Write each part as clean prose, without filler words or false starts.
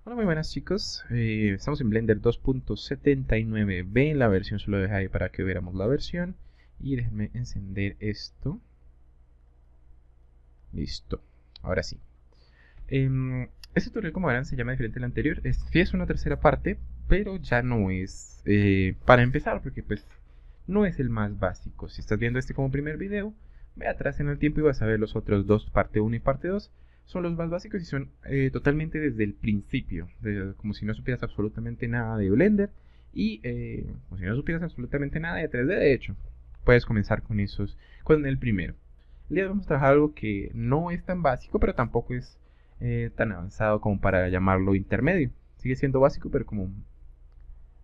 Hola, muy buenas chicos. Estamos en Blender 2.79b en la versión, solo dejé ahí para que viéramos la versión. Y déjenme encender esto. Listo, ahora sí. Este tutorial, como verán, se llama diferente al anterior. Sí es una tercera parte, pero ya no es para empezar, porque pues no es el más básico. Si estás viendo este como primer video, ve atrás en el tiempo y vas a ver los otros dos, parte uno y parte 2. Son los más básicos y son totalmente desde el principio, como si no supieras absolutamente nada de Blender y como si no supieras absolutamente nada de 3D. De hecho, puedes comenzar con el primero. El día de hoy vamos a trabajar algo que no es tan básico, pero tampoco es tan avanzado como para llamarlo intermedio. Sigue siendo básico, pero como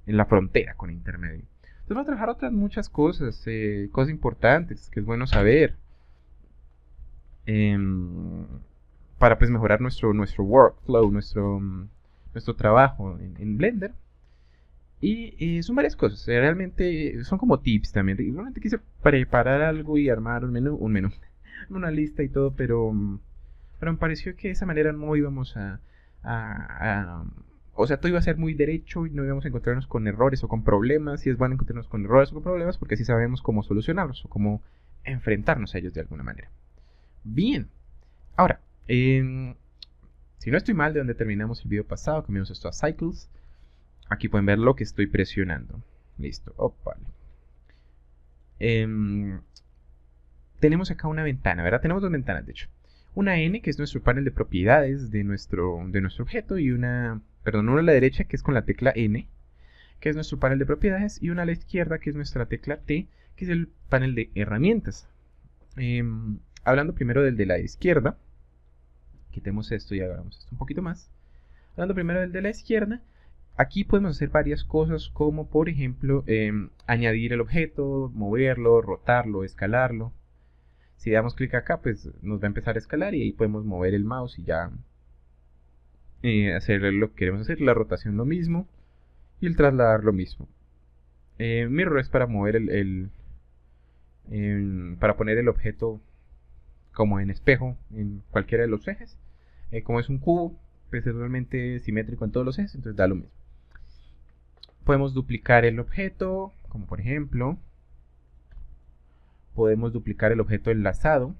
en la frontera con intermedio. Entonces vamos a trabajar otras muchas cosas, cosas importantes que es bueno saber. em, para pues mejorar nuestro workflow, nuestro trabajo en Blender. Y son varias cosas, realmente son como tips también. Realmente quise preparar algo y armar un menú, una lista y todo, pero me pareció que de esa manera no íbamos a- o sea, todo iba a ser muy derecho y no íbamos a encontrarnos con errores o con problemas. Y es bueno encontrarnos con errores o con problemas porque así sabemos cómo solucionarlos o cómo enfrentarnos a ellos de alguna manera. Bien, ahora, si no estoy mal, de donde terminamos el video pasado, cambiamos esto a Cycles. Aquí pueden ver lo que estoy presionando. Listo. Vale. Tenemos acá una ventana, ¿verdad? Tenemos dos ventanas, de hecho. Una N, que es nuestro panel de propiedades de nuestro objeto, y una a la derecha, que es con la tecla N, que es nuestro panel de propiedades, y una a la izquierda, que es nuestra tecla T, que es el panel de herramientas. Hablando primero del de la izquierda, quitemos esto y hagamos esto un poquito más. Hablando primero del de la izquierda, aquí podemos hacer varias cosas como por ejemplo añadir el objeto, moverlo, rotarlo, escalarlo. Si damos clic acá, pues nos va a empezar a escalar y ahí podemos mover el mouse y ya hacer lo que queremos hacer. La rotación lo mismo y el trasladar lo mismo. Mirror es para mover para poner el objeto como en espejo en cualquiera de los ejes. Como es un cubo, pues es realmente simétrico en todos los ejes, entonces da lo mismo. Podemos duplicar el objeto, como por ejemplo, podemos duplicar el objeto enlazado.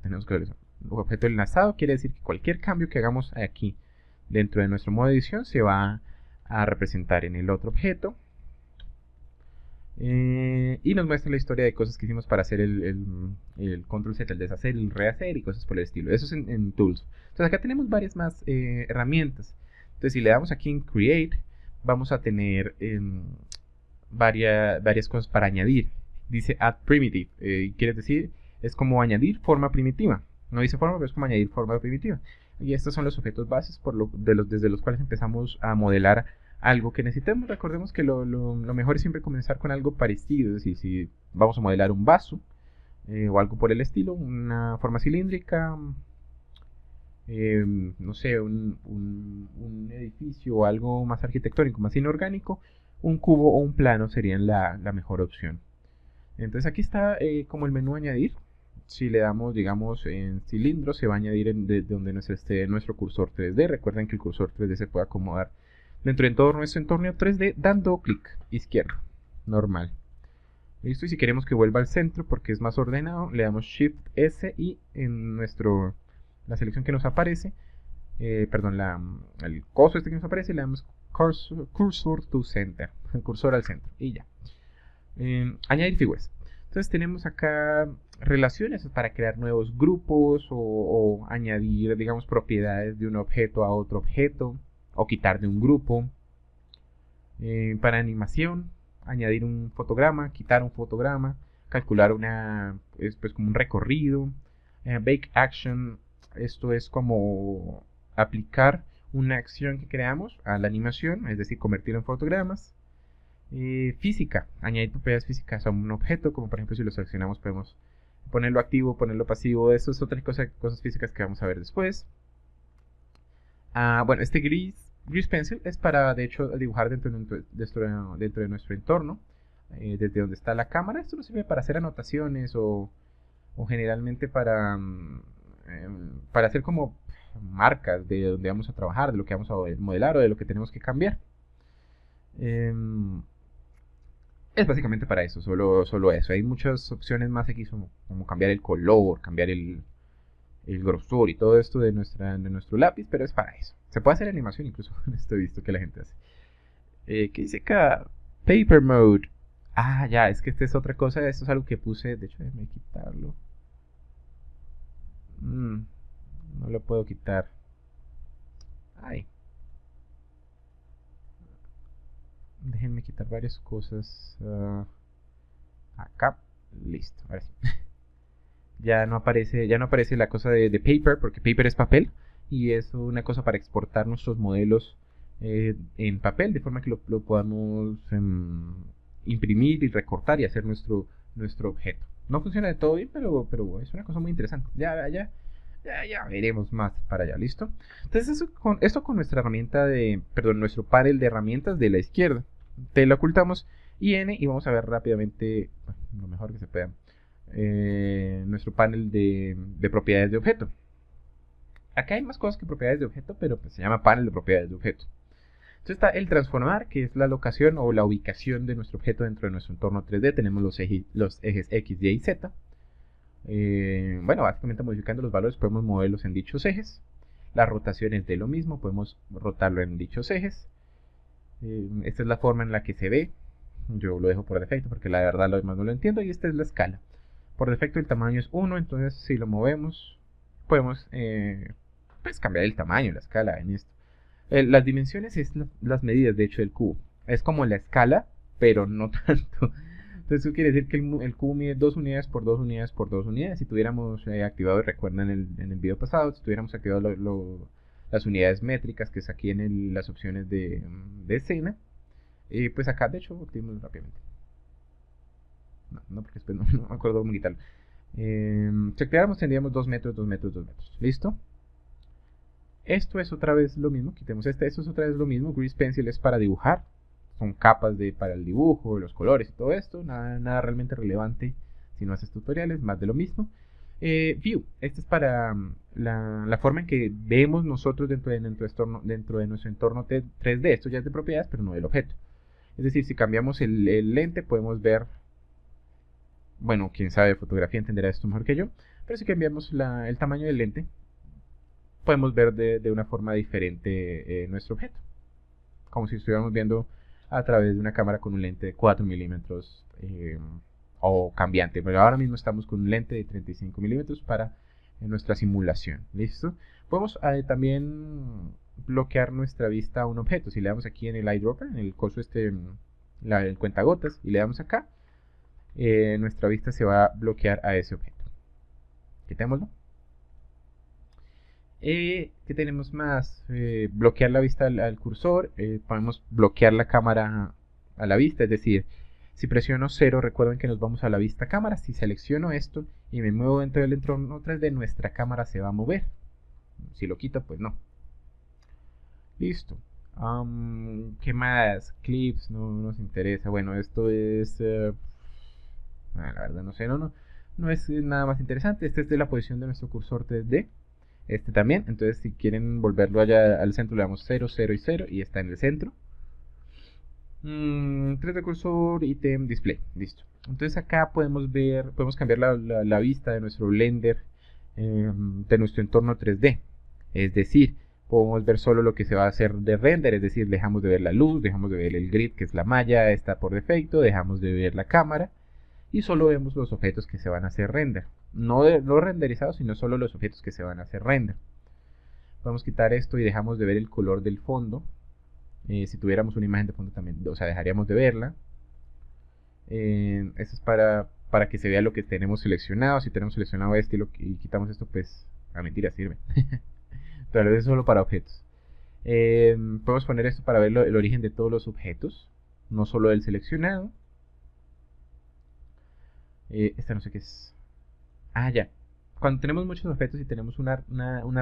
Tenemos que ver eso. El objeto enlazado quiere decir que cualquier cambio que hagamos aquí dentro de nuestro modo de edición se va a representar en el otro objeto. Y nos muestra la historia de cosas que hicimos para hacer el control Z, el deshacer, el rehacer y cosas por el estilo. Eso es en Tools. Entonces acá tenemos varias más herramientas. Entonces si le damos aquí en Create, vamos a tener varias cosas para añadir. Dice Add Primitive, quiere decir, es como añadir forma primitiva. No dice forma, pero es como añadir forma primitiva. Y estos son los objetos bases desde los cuales empezamos a modelar algo que necesitemos. Recordemos que lo mejor es siempre comenzar con algo parecido. Es decir, si vamos a modelar un vaso o algo por el estilo, una forma cilíndrica, no sé, un edificio o algo más arquitectónico, más inorgánico, un cubo o un plano serían la mejor opción. Entonces aquí está como el menú añadir. Si le damos, digamos, en cilindro, se va a añadir de donde esté nuestro cursor 3D. Recuerden que el cursor 3D se puede acomodar dentro de todo nuestro entorno 3D dando clic izquierdo, normal. Listo, y si queremos que vuelva al centro porque es más ordenado, le damos Shift S y en la selección que nos aparece, perdón, el coso este que nos aparece, le damos cursor to center, cursor al centro, y ya. Añadir figuras. Entonces tenemos acá relaciones para crear nuevos grupos o añadir, digamos, propiedades de un objeto a otro objeto o quitar de un grupo. Para animación, añadir un fotograma, quitar un fotograma, calcular pues como un recorrido. Bake action, esto es como aplicar una acción que creamos a la animación, es decir, convertirlo en fotogramas. Física, añadir propiedades físicas a un objeto, como por ejemplo si lo seleccionamos podemos ponerlo activo, ponerlo pasivo. Eso es otra cosa, cosas físicas que vamos a ver después. Bueno, este Grease Pencil es para, de hecho, dibujar dentro de nuestro entorno, desde donde está la cámara. Esto nos sirve para hacer anotaciones o generalmente para hacer como marcas de donde vamos a trabajar, de lo que vamos a modelar o de lo que tenemos que cambiar. Es básicamente para eso, solo eso. Hay muchas opciones más aquí, como cambiar el color, cambiar el grosor y todo esto de nuestro lápiz, pero es para eso. Se puede hacer animación incluso, esto he visto que la gente hace. ¿Qué dice acá? Paper Mode. Ah, ya, es que esta es otra cosa, esto es algo que puse, de hecho déjame quitarlo. No lo puedo quitar. Ay. Déjenme quitar varias cosas. Acá. Listo, ahora sí. ya no aparece la cosa de paper, porque paper es papel. Y es una cosa para exportar nuestros modelos en papel, de forma que lo podamos imprimir y recortar y hacer nuestro objeto. No funciona de todo bien, pero es una cosa muy interesante. Ya veremos más para allá, ¿listo? Entonces esto con nuestra herramienta nuestro panel de herramientas de la izquierda. Te lo ocultamos y vamos a ver rápidamente, lo mejor que se pueda, nuestro panel de propiedades de objeto. Acá hay más cosas que propiedades de objeto, pero pues se llama panel de propiedades de objeto. Entonces está el transformar, que es la locación o la ubicación de nuestro objeto dentro de nuestro entorno 3D. Tenemos los ejes X, Y y Z. Bueno, básicamente modificando los valores podemos moverlos en dichos ejes. Las rotaciones de lo mismo, podemos rotarlo en dichos ejes. Esta es la forma en la que se ve. Yo lo dejo por defecto porque la verdad lo demás no lo entiendo. Y esta es la escala. Por defecto el tamaño es 1, entonces si lo movemos podemos pues cambiar el tamaño, la escala en esto. Las dimensiones es las medidas de hecho del cubo. Es como la escala, pero no tanto. Entonces eso quiere decir que el cubo mide 2 unidades por 2 unidades por 2 unidades. Si tuviéramos activado, recuerdan en el video pasado, si tuviéramos activado las unidades métricas, que es aquí en las opciones de escena, pues acá de hecho activemos rápidamente. No, porque después no me acuerdo cómo quitarlo. Si activáramos tendríamos 2 metros, 2 metros, 2 metros. ¿Listo? Esto es otra vez lo mismo. Quitemos esto es otra vez lo mismo. Grease Pencil es para dibujar. Son capas para el dibujo, los colores y todo esto. Nada realmente relevante si no haces tutoriales. Más de lo mismo. View. Este es para la forma en que vemos nosotros dentro de nuestro entorno 3D. Esto ya es de propiedades, pero no del objeto. Es decir, si cambiamos el lente podemos ver... Bueno, quien sabe de fotografía entenderá esto mejor que yo. Pero si cambiamos el tamaño del lente, podemos ver de una forma diferente nuestro objeto. Como si estuviéramos viendo a través de una cámara con un lente de 4 milímetros o cambiante. Pero ahora mismo estamos con un lente de 35 milímetros para nuestra simulación. ¿Listo? Podemos también bloquear nuestra vista a un objeto. Si le damos aquí en el eyedropper, en el coso el cuentagotas, y le damos acá, nuestra vista se va a bloquear a ese objeto. Quitémoslo. ¿Qué tenemos más? Bloquear la vista al cursor. Podemos bloquear la cámara a la vista, es decir, si presiono 0, recuerden que nos vamos a la vista cámara. Si selecciono esto y me muevo dentro del entorno 3D, nuestra cámara se va a mover. Si lo quito, pues no. Listo. ¿Qué más? Clips, no nos interesa. Bueno, esto es... la verdad no sé, no es nada más interesante. Este es de la posición de nuestro cursor 3D. Este también, entonces si quieren volverlo allá al centro le damos 0, 0 y 0 y está en el centro. 3D cursor, ítem, display, listo. Entonces acá podemos cambiar la vista de nuestro Blender, de nuestro entorno 3D. Es decir, podemos ver solo lo que se va a hacer de render, es decir, dejamos de ver la luz, dejamos de ver el grid, que es la malla, está por defecto, dejamos de ver la cámara. Y solo vemos los objetos que se van a hacer render. No renderizados, sino solo los objetos que se van a hacer render. Podemos quitar esto y dejamos de ver el color del fondo. Si tuviéramos una imagen de fondo también, o sea, dejaríamos de verla. Esto es para que se vea lo que tenemos seleccionado. Si tenemos seleccionado este y quitamos esto, pues a mentira sirve. Pero es solo para objetos. Podemos poner esto para ver el origen de todos los objetos, no solo del seleccionado. Esta no sé qué es. Ah, ya. Cuando tenemos muchos objetos y tenemos una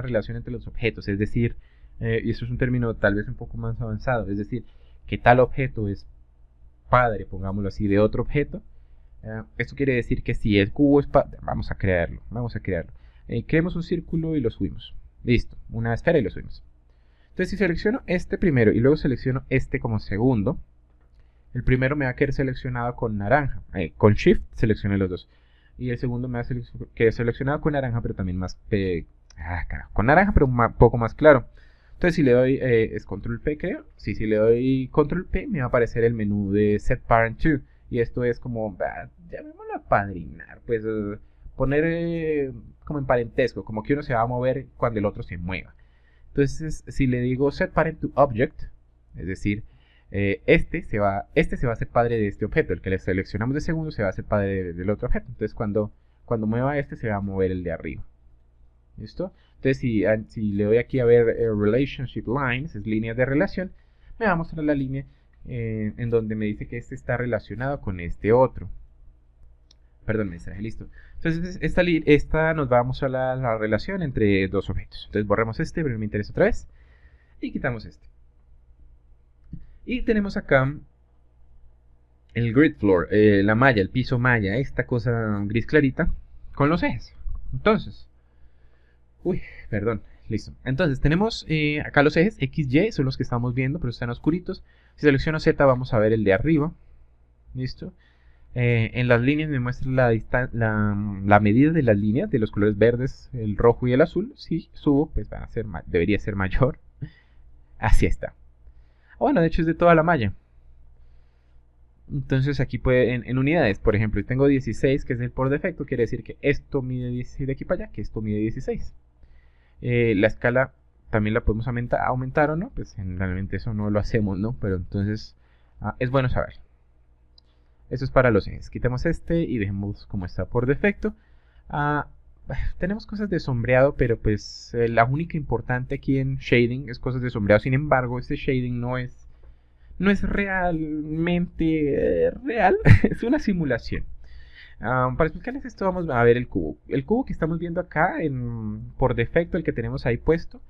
relación entre los objetos, es decir, y eso es un término tal vez un poco más avanzado, es decir, que tal objeto es padre, pongámoslo así, de otro objeto. Esto quiere decir que si el cubo es padre, vamos a crearlo. Creemos un círculo y lo subimos. Listo, una esfera y lo subimos. Entonces si selecciono este primero y luego selecciono este como segundo, el primero me va a quedar seleccionado con naranja. Con Shift seleccioné los dos. Y el segundo me va a quedar seleccionado con naranja, pero también más... con naranja, pero un poco más claro. Entonces si le doy... es Control P, creo. Sí, si le doy Control P, me va a aparecer el menú de Set Parent To. Y esto es como... llamémoslo apadrinar. Pues poner como en parentesco. Como que uno se va a mover cuando el otro se mueva. Entonces si le digo Set Parent To Object, es decir... este se va a ser padre de este objeto. El que le seleccionamos de segundo se va a ser padre del otro objeto. Entonces cuando mueva este se va a mover el de arriba. ¿Listo? Entonces si le doy aquí a ver Relationship Lines, es líneas de relación, me va a mostrar la línea en donde me dice que este está relacionado con este otro. Perdón, me distraje, listo. Entonces esta nos va a mostrar la relación entre dos objetos. Entonces borramos este, pero me interesa otra vez. Y quitamos este. Y tenemos acá el grid floor, la malla, el piso malla, esta cosa gris clarita con los ejes. Entonces, listo. Entonces tenemos acá los ejes X, Y, son los que estamos viendo, pero están oscuritos. Si selecciono Z vamos a ver el de arriba. Listo. En las líneas me muestra la medida de las líneas de los colores verdes, el rojo y el azul. Si subo, pues debería ser mayor. Así está. Bueno, de hecho es de toda la malla. Entonces aquí en unidades, por ejemplo, tengo 16, que es el por defecto, quiere decir que esto mide 16 de aquí para allá, que esto mide 16. La escala también la podemos aumentar o no, pues generalmente eso no lo hacemos, ¿no? Pero entonces es bueno saber. Eso es para los ejes. Quitamos este y dejemos como está por defecto. Tenemos cosas de sombreado, pero pues la única importante aquí en shading es cosas de sombreado. Sin embargo, este shading no es realmente real, es una simulación. Para explicarles esto vamos a ver el cubo. El cubo que estamos viendo acá, por defecto, el que tenemos ahí puesto,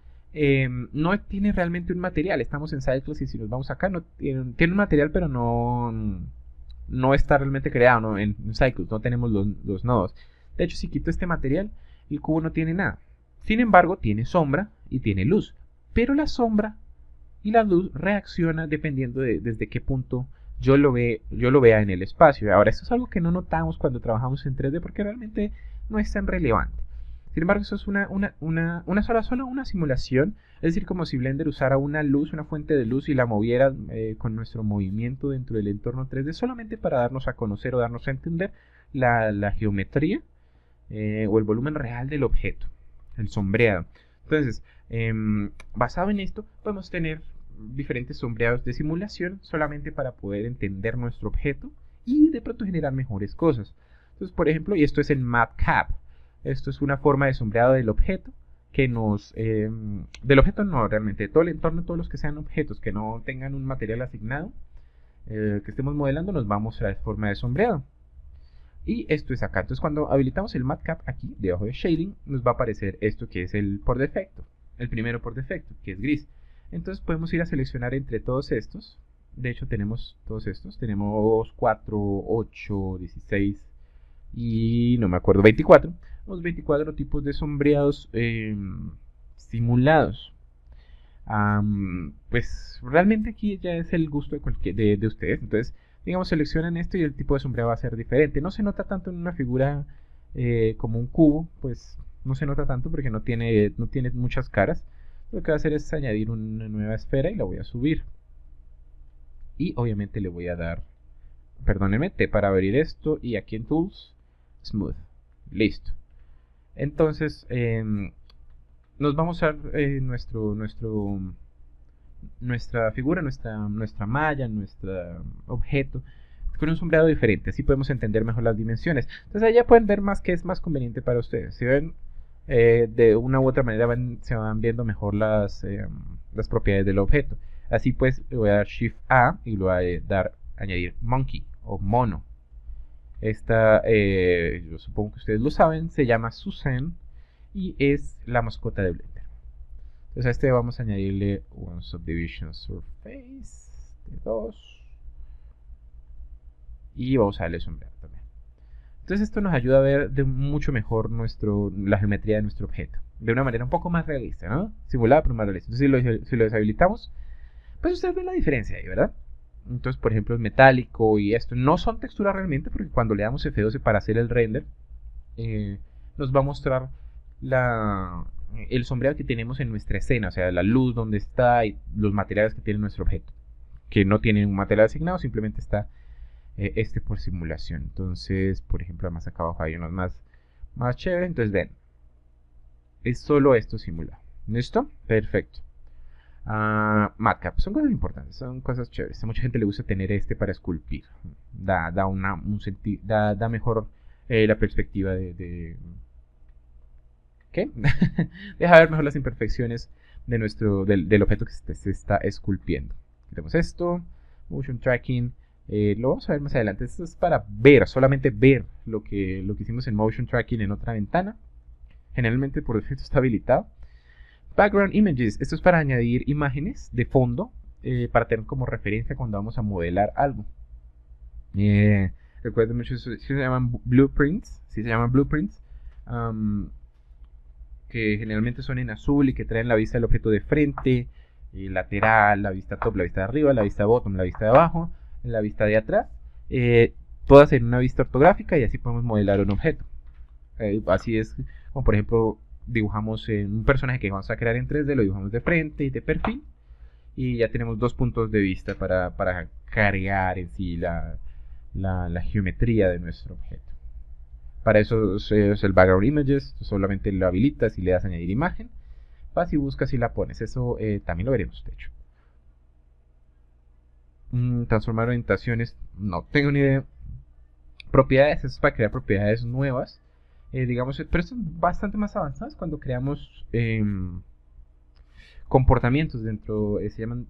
no tiene realmente un material. Estamos en Cycles y si nos vamos acá, tiene un material, pero no está realmente creado, ¿no? En Cycles no tenemos los nodos. De hecho, si quito este material, el cubo no tiene nada. Sin embargo, tiene sombra y tiene luz. Pero la sombra y la luz reacciona dependiendo desde qué punto yo lo vea en el espacio. Ahora, esto es algo que no notamos cuando trabajamos en 3D porque realmente no es tan relevante. Sin embargo, eso es una simulación. Es decir, como si Blender usara una fuente de luz y la moviera con nuestro movimiento dentro del entorno 3D solamente para darnos a conocer o darnos a entender la geometría o el volumen real del objeto, el sombreado. Entonces, basado en esto, podemos tener diferentes sombreados de simulación solamente para poder entender nuestro objeto y de pronto generar mejores cosas. Entonces, por ejemplo, y esto es en MapCap. Esto es una forma de sombreado del objeto que del objeto no, realmente, de todo el entorno, todos los que sean objetos que no tengan un material asignado que estemos modelando, nos va a mostrar forma de sombreado. Y esto es acá. Entonces cuando habilitamos el MapCap aquí, debajo de Shading, nos va a aparecer esto que es el por defecto. El primero por defecto, que es gris. Entonces podemos ir a seleccionar entre todos estos. De hecho tenemos todos estos. Tenemos 4, 8, 16 y no me acuerdo, 24. Tenemos 24 tipos de sombreados simulados. Pues realmente aquí ya es el gusto de ustedes. Entonces digamos, seleccionan esto y el tipo de sombreado va a ser diferente. No se nota tanto en una figura como un cubo, pues no se nota tanto porque no tiene muchas caras. Lo que voy a hacer es añadir una nueva esfera y la voy a subir. Y obviamente le voy a dar, perdónenme, T para abrir esto y aquí en Tools, Smooth. Listo. Entonces, nos vamos a nuestra figura, nuestra malla, nuestro objeto con un sombreado diferente, así podemos entender mejor las dimensiones. Entonces allá pueden ver más qué es más conveniente para ustedes. Si ven, de una u otra manera se van viendo mejor las propiedades del objeto. Así pues le voy a dar Shift A y le voy a añadir Monkey o mono. Esta, yo supongo que ustedes lo saben, se llama Susan y es la mascota de Blender. Entonces a este vamos a añadirle un Subdivision Surface de 2 y vamos a darle sombreado también. Entonces esto nos ayuda a ver de mucho mejor la geometría de nuestro objeto, de una manera un poco más realista, ¿no? Simulada, pero más realista. Entonces si lo deshabilitamos, pues ustedes ven la diferencia ahí, ¿verdad? Entonces, por ejemplo, es metálico y esto no son texturas realmente, porque cuando le damos F12 para hacer el render, nos va a mostrar el sombreado que tenemos en nuestra escena, o sea, la luz donde está y los materiales que tiene nuestro objeto, que no tienen un material asignado, simplemente está por simulación. Entonces, por ejemplo, además acá abajo hay unos más chéveres. Entonces, ven, es solo esto simulado. ¿Listo? Perfecto. Matcap, son cosas importantes, son cosas chéveres. A mucha gente le gusta tener para esculpir. Da mejor la perspectiva ¿qué? Deja ver mejor las imperfecciones del objeto que se está esculpiendo. Tenemos esto, motion tracking. Lo vamos a ver más adelante. Esto es para ver, solamente ver lo que hicimos en motion tracking en otra ventana. Generalmente por defecto está habilitado. Background images, esto es para añadir imágenes de fondo para tener como referencia cuando vamos a modelar algo. Recuerden mucho, se llaman blueprints, que generalmente son en azul y que traen la vista del objeto de frente, lateral, la vista top, la vista de arriba, la vista bottom, la vista de abajo, la vista de atrás, todas en una vista ortográfica, y así podemos modelar un objeto. Así es como, por ejemplo, dibujamos un personaje que vamos a crear en 3D, lo dibujamos de frente y de perfil, y ya tenemos dos puntos de vista para cargar en sí la geometría de nuestro objeto. Para eso es el background images, solamente lo habilitas y le das a añadir imagen, vas y buscas y la pones. Eso también lo veremos, de hecho. Transformar orientaciones, no tengo ni idea. Propiedades, eso es para crear propiedades nuevas, digamos, pero son bastante más avanzadas cuando creamos comportamientos se llaman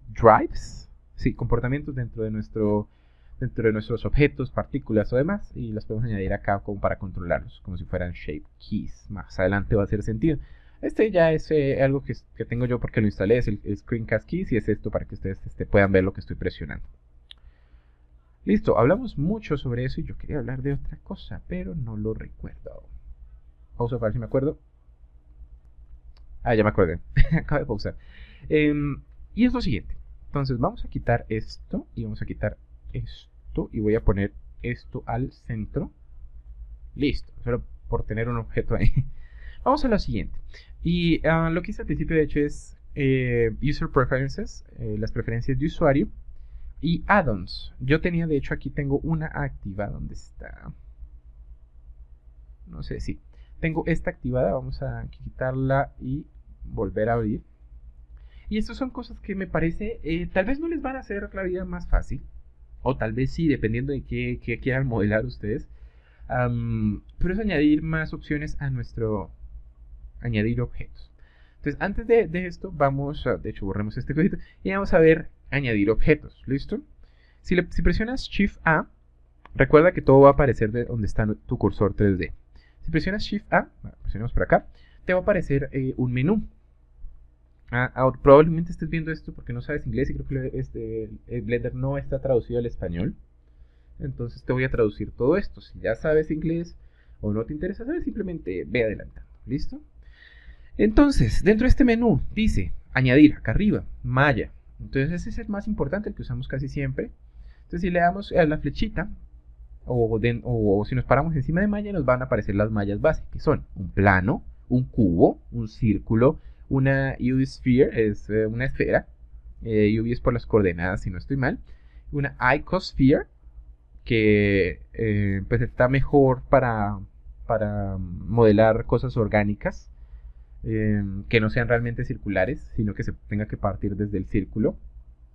drives, sí, comportamientos dentro de nuestros objetos, partículas o demás, y las podemos añadir acá como para controlarlos, como si fueran shape keys. Más adelante va a hacer sentido. Este ya es algo que tengo yo porque lo instalé, es el Screencast Keys, y es esto para que ustedes puedan ver lo que estoy presionando. Listo, hablamos mucho sobre eso y yo quería hablar de otra cosa, pero no lo recuerdo. Pausa para ver si me acuerdo. Ya me acordé. Acabo de pausar. Y es lo siguiente. Entonces vamos a quitar esto y vamos a quitar esto y voy a poner esto al centro. Listo, solo por tener un objeto ahí. Vamos a lo siguiente. Y lo que hice al principio, de hecho, es User Preferences, las preferencias de usuario, y Add-ons. Yo tenía, de hecho, aquí tengo una activada. ¿Dónde está? No sé, sí. Tengo esta activada. Vamos a quitarla y volver a abrir. Y estas son cosas que me parece, tal vez no les van a hacer la vida más fácil. O tal vez sí, dependiendo de qué quieran modelar ustedes. Pero es añadir más opciones a añadir objetos. Entonces, antes de esto, de hecho, borremos este código y vamos a ver añadir objetos. ¿Listo? Si presionas Shift A, recuerda que todo va a aparecer de donde está tu cursor 3D. Si presionas Shift A, presionamos por acá, te va a aparecer un menú. Probablemente estés viendo esto porque no sabes inglés y creo que Blender no está traducido al español. Entonces te voy a traducir todo esto. Si ya sabes inglés o no te interesa saber, simplemente ve adelantando. ¿Listo? Entonces, dentro de este menú dice añadir, acá arriba, malla. Entonces ese es el más importante, el que usamos casi siempre. Entonces si le damos a la flechita o si nos paramos encima de malla, nos van a aparecer las mallas básicas, que son un plano, un cubo, un círculo, una UV sphere, es una esfera. UV es por las coordenadas, si no estoy mal. Una icosphere, que pues está mejor para modelar cosas orgánicas, que no sean realmente circulares, sino que se tenga que partir desde el círculo.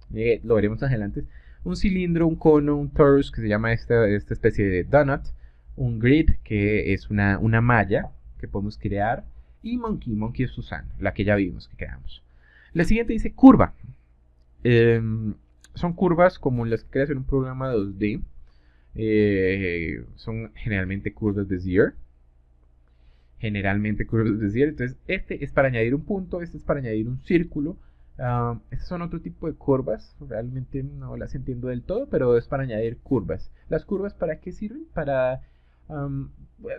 Lo veremos más adelante. Un cilindro, un cono, un torus, que se llama esta especie de donut. Un grid, que es una malla que podemos crear. Y monkey es Susan, la que ya vimos que creamos. La siguiente dice curva. Son curvas como las que creas en un programa 2D. Son generalmente curvas de Bezier. Entonces este es para añadir un punto, este es para añadir un círculo. Estos son otro tipo de curvas. Realmente no las entiendo del todo, pero es para añadir curvas. ¿Las curvas para qué sirven? Para Am,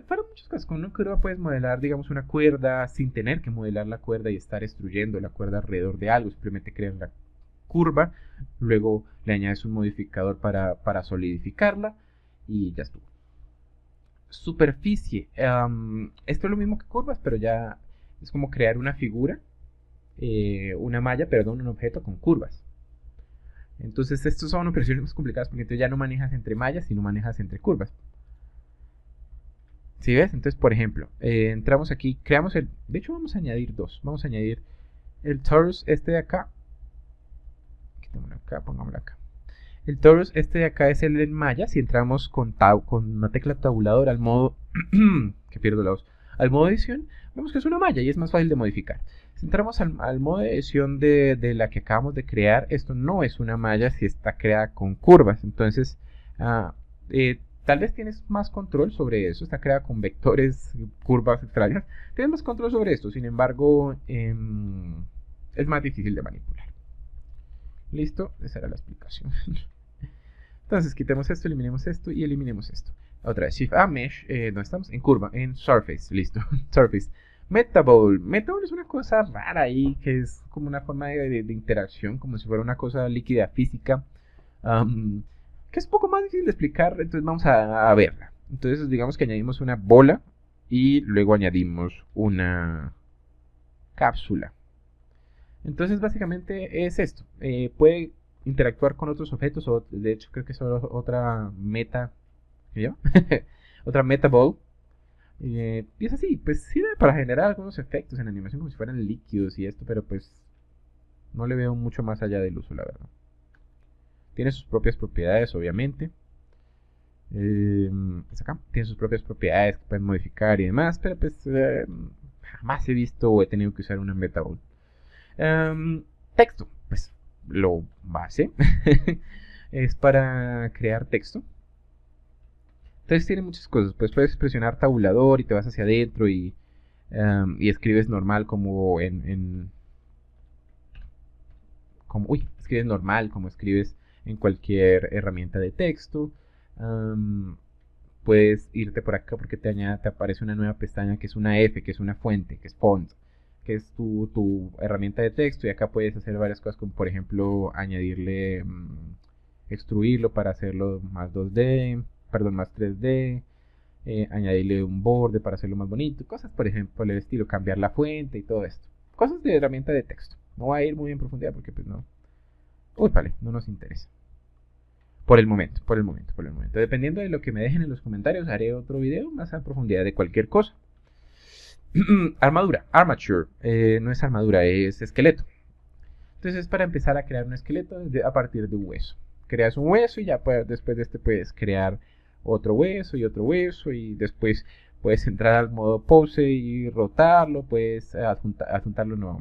para muchas cosas, con una curva puedes modelar, digamos, una cuerda sin tener que modelar la cuerda y estar extruyendo la cuerda alrededor de algo. Simplemente creas la curva, luego le añades un modificador para solidificarla y ya estuvo. Superficie. Esto es lo mismo que curvas, pero ya es como crear una figura, una malla, perdón, un objeto con curvas. Entonces, estos son operaciones más complicadas porque entonces ya no manejas entre mallas, sino manejas entre curvas. ¿Sí ves? Entonces, por ejemplo, entramos aquí, creamos el... De hecho, vamos a añadir dos. Vamos a añadir el torus este de acá. Quitémoslo acá, pongámoslo acá. El torus este de acá es el en malla. Si entramos con una tecla tabuladora al modo... que pierdo la voz. Al modo edición, vemos que es una malla y es más fácil de modificar. Si entramos al modo de edición de la que acabamos de crear, esto no es una malla si está creada con curvas. Entonces, tal vez tienes más control sobre eso, está creada con vectores, curvas extrañas. Tienes más control sobre esto, sin embargo, es más difícil de manipular. Listo, esa era la explicación. Entonces, quitemos esto, eliminemos esto y eliminemos esto. Otra vez, Shift A, Mesh, ¿dónde estamos? En curva, en Surface, listo, Surface. Metabole. Metabole es una cosa rara ahí, que es como una forma de interacción, como si fuera una cosa líquida física. Que es un poco más difícil de explicar, entonces vamos a verla. Entonces digamos que añadimos una bola y luego añadimos una cápsula. Entonces básicamente es esto. Puede interactuar con otros objetos, o de hecho creo que es otra meta, ¿qué yo? Otra metaball. Y es así, pues sirve para generar algunos efectos en animación como si fueran líquidos y esto, pero pues no le veo mucho más allá del uso, la verdad. Tiene sus propias propiedades, obviamente. Acá. Tiene sus propias propiedades que pueden modificar y demás, pero pues jamás he visto o he tenido que usar una metaball. Texto, pues lo base es para crear texto. Entonces tiene muchas cosas, pues puedes presionar tabulador y te vas hacia adentro y escribes normal como escribes normal como escribes en cualquier herramienta de texto. Puedes irte por acá porque te aparece una nueva pestaña que es una F, que es una fuente, que es font, que es tu herramienta de texto, y acá puedes hacer varias cosas como por ejemplo añadirle, extruirlo para hacerlo más 2D, perdón, más 3D, añadirle un borde para hacerlo más bonito, cosas por ejemplo por el estilo, cambiar la fuente y todo esto, cosas de herramienta de texto. No voy a ir muy en profundidad porque pues no, vale, no nos interesa. Por el momento. Dependiendo de lo que me dejen en los comentarios, haré otro video más a profundidad de cualquier cosa. Armadura, armature, no es armadura, es esqueleto. Entonces es para empezar a crear un esqueleto a partir de un hueso. Creas un hueso y ya después de este puedes crear otro hueso y después puedes entrar al modo pose y rotarlo, puedes adjuntarlo, no,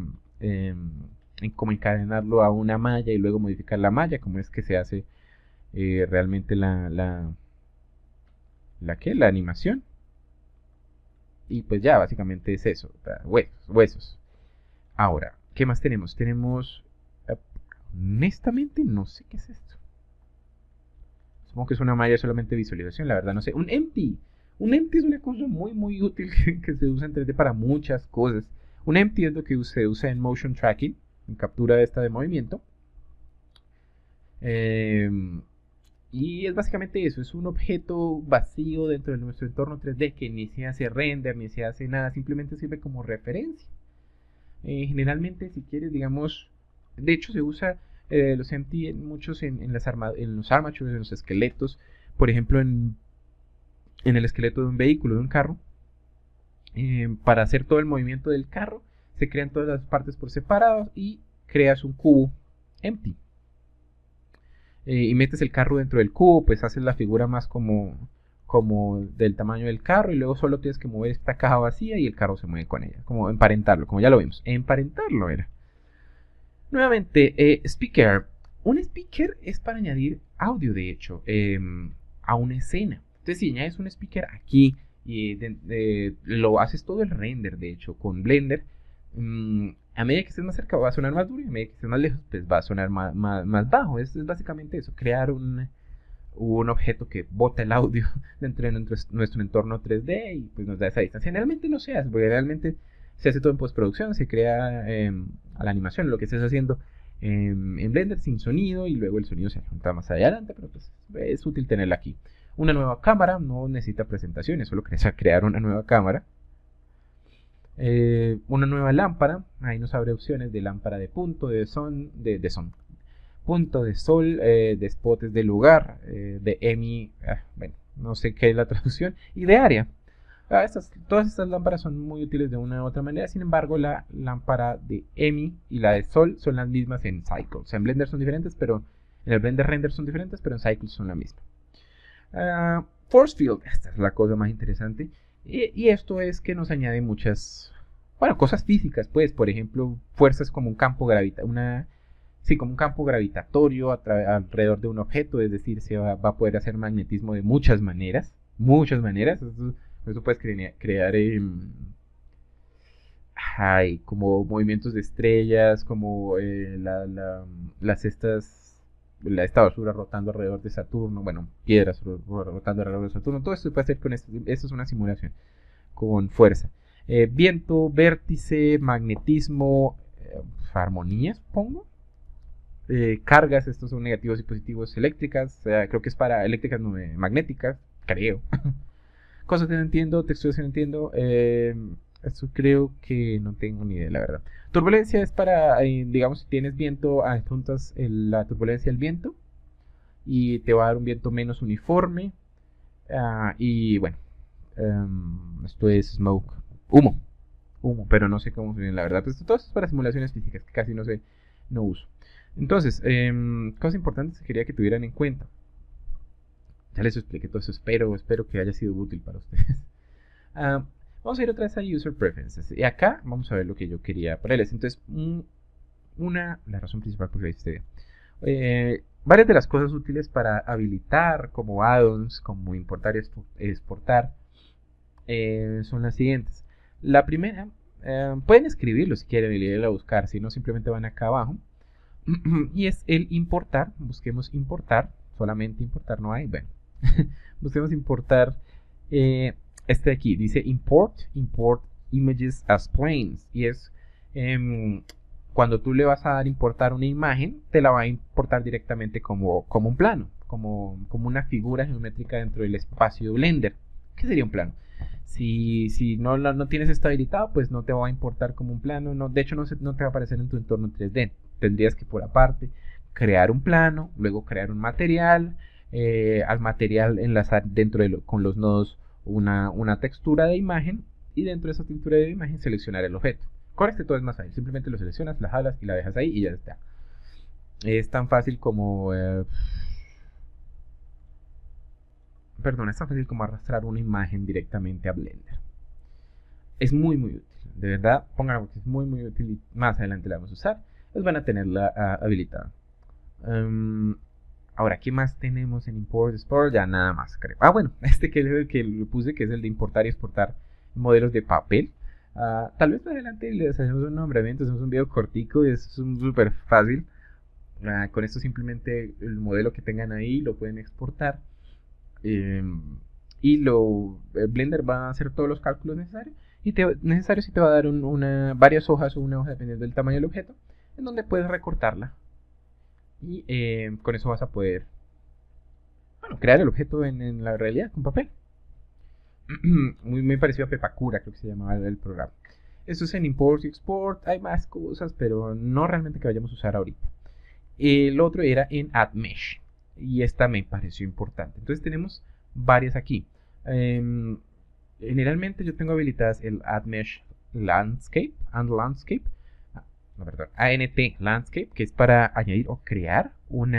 como encadenarlo a una malla y luego modificar la malla, como es que se hace realmente la animación. Y pues ya básicamente es eso, huesos. Ahora, ¿qué más tenemos? Honestamente no sé qué es esto. Supongo que es una malla solamente de visualización, la verdad no sé. Un empty es una cosa muy útil que se usa en 3D para muchas cosas. Un empty es lo que se usa en motion tracking, en captura de movimiento. Y es básicamente eso, es un objeto vacío dentro de nuestro entorno 3D que ni se hace render, ni se hace nada, simplemente sirve como referencia. Generalmente si quieres, digamos, de hecho se usa los empty en muchos en los armatures, en los esqueletos, por ejemplo en el esqueleto de un vehículo, de un carro. Para hacer todo el movimiento del carro se crean todas las partes por separado y creas un cubo empty. Y metes el carro dentro del cubo, pues haces la figura más como del tamaño del carro y luego solo tienes que mover esta caja vacía y el carro se mueve con ella, como emparentarlo, como ya lo vimos, emparentarlo era. Nuevamente, speaker. Un speaker es para añadir audio, de hecho, a una escena. Entonces si añades un speaker aquí y lo haces todo el render, de hecho, con Blender, a medida que estés más cerca va a sonar más duro y a medida que estés más lejos pues va a sonar más bajo. Es básicamente eso, crear un un objeto que bota el audio dentro de nuestro entorno 3D y pues nos da esa distancia. Generalmente no se hace, porque realmente se hace todo en postproducción, se crea a la animación, lo que estés haciendo en Blender sin sonido y luego el sonido se junta más adelante, pero pues es útil tenerla aquí. Una nueva cámara, no necesita presentaciones, solo crear una nueva cámara. Una nueva lámpara, ahí nos abre opciones de lámpara de punto, punto de sol, de spots de lugar, de EMI, bueno, no sé qué es la traducción, y de área. Todas estas lámparas son muy útiles de una u otra manera, sin embargo la lámpara de EMI y la de sol son las mismas en Cycle. O sea, en Blender son diferentes, pero en el Blender Render son diferentes, pero en Cycle son la misma. Force Field, esta es la cosa más interesante, y esto es que nos añade muchas, bueno, cosas físicas, pues, por ejemplo, fuerzas como un campo como un campo gravitatorio alrededor de un objeto, es decir, se va a poder hacer magnetismo de muchas maneras. Eso puedes crear como movimientos de estrellas, como esta basura rotando alrededor de Saturno, bueno, piedras rotando alrededor de Saturno, todo esto se puede hacer con esto. Esto es una simulación con fuerza. Viento, vértice, magnetismo, armonía, supongo. Cargas, estos son negativos y positivos eléctricas, creo que es para eléctricas magnéticas, creo. Cosas que no entiendo, texturas que no entiendo, esto creo que no tengo ni idea, la verdad. Turbulencia es para, digamos, si tienes viento, adjuntas la turbulencia al viento y te va a dar un viento menos uniforme. Y bueno, esto es smoke, humo, pero no sé cómo se viene, la verdad. Pues todo esto es para simulaciones físicas que casi no uso. Entonces, cosas importantes que quería que tuvieran en cuenta. Ya les expliqué todo eso, espero que haya sido útil para ustedes. Vamos a ir otra vez a User Preferences. Y acá vamos a ver lo que yo quería ponerles. Entonces, la razón principal por la que hice este video. Varias de las cosas útiles para habilitar, como add-ons, como importar y exportar, son las siguientes. La primera, pueden escribirlo si quieren y leerlo a buscar, si no simplemente van acá abajo. Y es el importar. Busquemos importar, solamente importar no hay, bueno. Busquemos importar este de aquí, dice import images as planes, y es cuando tú le vas a dar importar una imagen, te la va a importar directamente como un plano, como una figura geométrica dentro del espacio Blender. ¿Qué sería un plano? Si no tienes esto habilitado, pues no te va a importar como un plano, de hecho no te va a aparecer en tu entorno 3D. Tendrías que por aparte crear un plano, luego crear un material, al material enlazar con los nodos una textura de imagen, y dentro de esa textura de imagen seleccionar el objeto. Con todo es más fácil, simplemente lo seleccionas, la jalas y la dejas ahí y ya está. Es tan fácil como es tan fácil como arrastrar una imagen directamente a Blender. Es muy útil, de verdad, pónganlo porque es muy útil y más adelante la vamos a usar. Pues van a tenerla habilitada. Ahora, ¿qué más tenemos en Import Export? Ya nada más, creo. Bueno, este que es el que le puse, que es el de importar y exportar modelos de papel. Tal vez más adelante les hacemos un nombramiento, hacemos un video cortico y es súper fácil. Con esto simplemente el modelo que tengan ahí lo pueden exportar. Y Blender va a hacer todos los cálculos necesarios. Y te va a dar varias hojas o una hoja dependiendo del tamaño del objeto, en donde puedes recortarla y con eso vas a poder crear el objeto en la realidad con papel. muy parecido a Pepakura, creo que se llamaba el programa. Esto es en Import y Export. Hay más cosas, pero no realmente que vayamos a usar ahorita. El otro era en Add Mesh, y esta me pareció importante. Entonces tenemos varias aquí. Generalmente yo tengo habilitadas el Add Mesh Landscape and Landscape. ANT Landscape, que es para añadir o crear un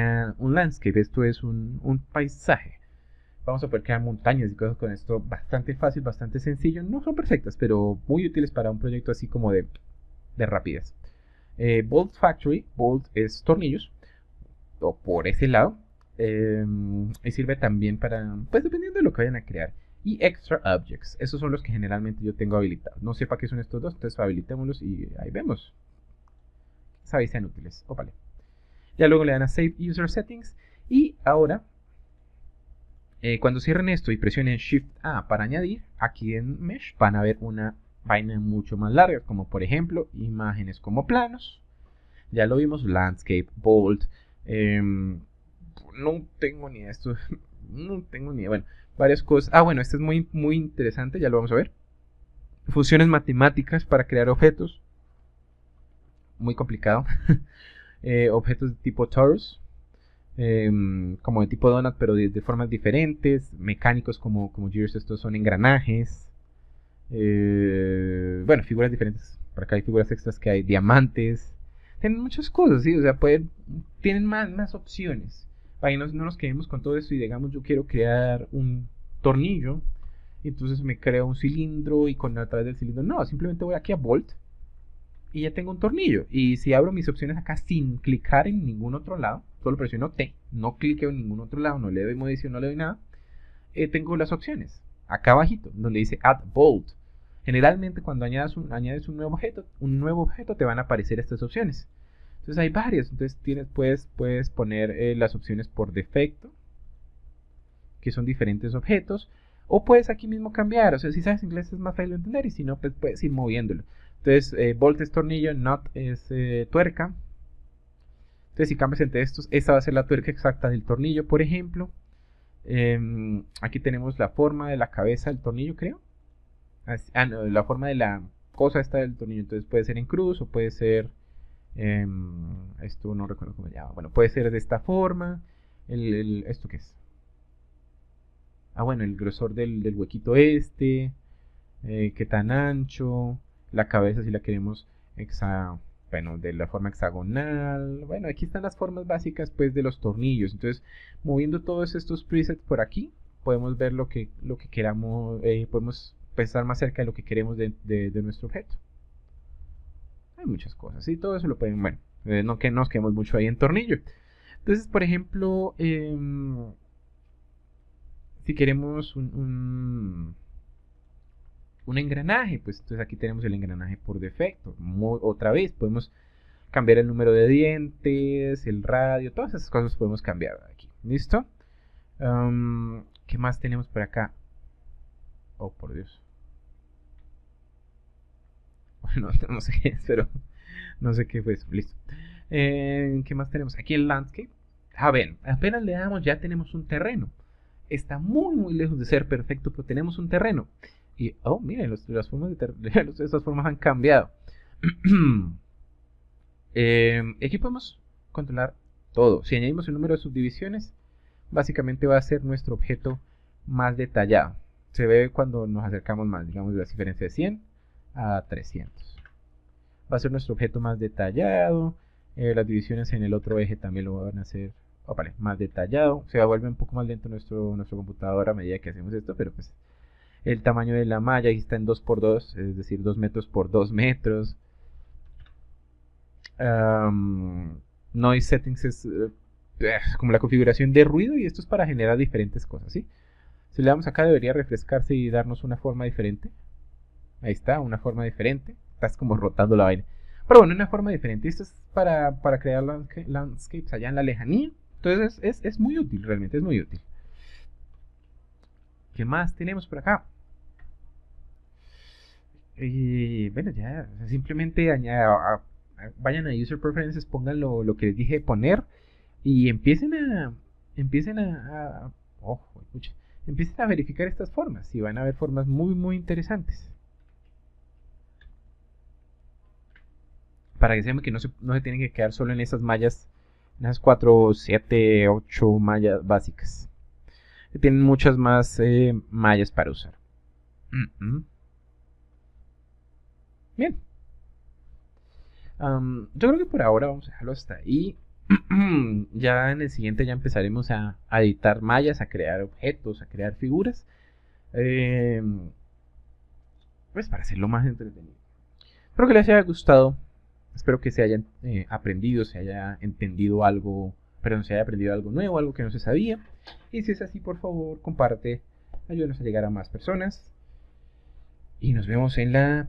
landscape. Esto es un paisaje. Vamos a poder crear montañas y cosas con esto. Bastante fácil, bastante sencillo. No son perfectas, pero muy útiles para un proyecto así como de rapidez. Bolt Factory. Bolt es tornillos, o por ese lado. Y sirve también para, pues dependiendo de lo que vayan a crear. Y Extra Objects. Esos son los que generalmente yo tengo habilitados. No sé para qué son estos dos, entonces habilitémoslos y ahí vemos. Sabéis sean útiles. Vale. Ya luego le dan a Save User Settings. Y ahora Cuando cierren esto y presionen Shift A para añadir, aquí en Mesh van a ver una vaina mucho más larga, como por ejemplo imágenes como planos. Ya lo vimos, Landscape, Bold. No tengo ni idea esto. No tengo ni idea. Bueno, varias cosas. Ah, bueno, este es muy, muy interesante, ya lo vamos a ver. Funciones matemáticas para crear objetos. Muy complicado. Objetos de tipo torus. Como de tipo donut, pero de formas diferentes. Mecánicos como gears, estos son engranajes. Bueno, figuras diferentes. Por acá hay figuras extras que hay diamantes. Tienen muchas cosas, ¿sí? O sea, tienen más opciones. Para que no nos quedemos con todo esto y digamos, yo quiero crear un tornillo. Entonces me creo un cilindro y a través del cilindro. No, simplemente voy aquí a Bolt y ya tengo un tornillo. Y si abro mis opciones acá sin clicar en ningún otro lado, solo presiono T, no cliqueo en ningún otro lado, no le doy modificación, no le doy nada, tengo las opciones acá abajito, donde dice Add Bolt. Generalmente cuando añades un nuevo objeto te van a aparecer estas opciones. Entonces hay varias. Entonces puedes poner las opciones por defecto, que son diferentes objetos, o puedes aquí mismo cambiar. O sea, si sabes inglés es más fácil de entender, y si no, pues puedes ir moviéndolo. Entonces bolt es tornillo, nut es tuerca. Entonces si cambias entre estos, esta va a ser la tuerca exacta del tornillo, por ejemplo. Aquí tenemos la forma de la cabeza del tornillo, creo. No, la forma de la cosa esta del tornillo. Entonces puede ser en cruz o puede ser esto no recuerdo cómo se llama. Bueno, puede ser de esta forma. ¿Esto qué es? Ah, bueno, el grosor del huequito qué tan ancho. La cabeza si la queremos bueno, de la forma hexagonal. Bueno, aquí están las formas básicas pues de los tornillos. Entonces, moviendo todos estos presets por aquí, podemos ver lo que queramos. Podemos estar más cerca de lo que queremos de nuestro objeto. Hay muchas cosas, y todo eso lo pueden, bueno, no que nos quedemos mucho ahí en tornillo. Entonces, por ejemplo, si queremos un engranaje, pues entonces aquí tenemos el engranaje por defecto. Otra vez, podemos cambiar el número de dientes, el radio, todas esas cosas podemos cambiar aquí. ¿Listo? ¿Qué más tenemos por acá? Oh, por Dios. Bueno, no sé qué es, pero no sé qué fue eso. Listo. ¿Qué más tenemos? Aquí el landscape. A ver, apenas le damos, ya tenemos un terreno. Está muy, muy lejos de ser perfecto, pero tenemos un terreno. Y, oh, miren, las formas esas formas han cambiado. Aquí podemos controlar todo. Si añadimos el número de subdivisiones, básicamente va a ser nuestro objeto más detallado. Se ve cuando nos acercamos más, digamos, la diferencia de 100 a 300. Va a ser nuestro objeto más detallado. Las divisiones en el otro eje también lo van a hacer más detallado. Se va a volver un poco más lento nuestro computador a medida que hacemos esto, pero pues el tamaño de la malla está en 2x2, es decir, 2 metros por 2 metros. Noise settings es como la configuración de ruido, y esto es para generar diferentes cosas, ¿sí? Si le damos acá debería refrescarse y darnos una forma diferente. Ahí está, una forma diferente. Estás como rotando la vaina. Pero bueno, una forma diferente. Esto es para crear landscapes allá en la lejanía. Entonces es muy útil, realmente es muy útil. ¿Qué más tenemos por acá? Bueno, ya simplemente vayan a User Preferences, pongan lo que les dije de poner y empiecen a verificar estas formas, y van a ver formas muy, muy interesantes. Para que sepan que no se tienen que quedar solo en esas mallas, en esas 4, 7, 8 mallas básicas. Tienen muchas más mallas para usar. Bien. Yo creo que por ahora vamos a dejarlo hasta ahí. Ya en el siguiente ya empezaremos a editar mallas, a crear objetos, a crear figuras. Pues para hacerlo más entretenido. Espero que les haya gustado. Espero que se hayan aprendido, se haya entendido algo, perdón, se haya aprendido algo nuevo, algo que no se sabía. Y si es así, por favor, comparte, ayúdanos a llegar a más personas. Y nos vemos en la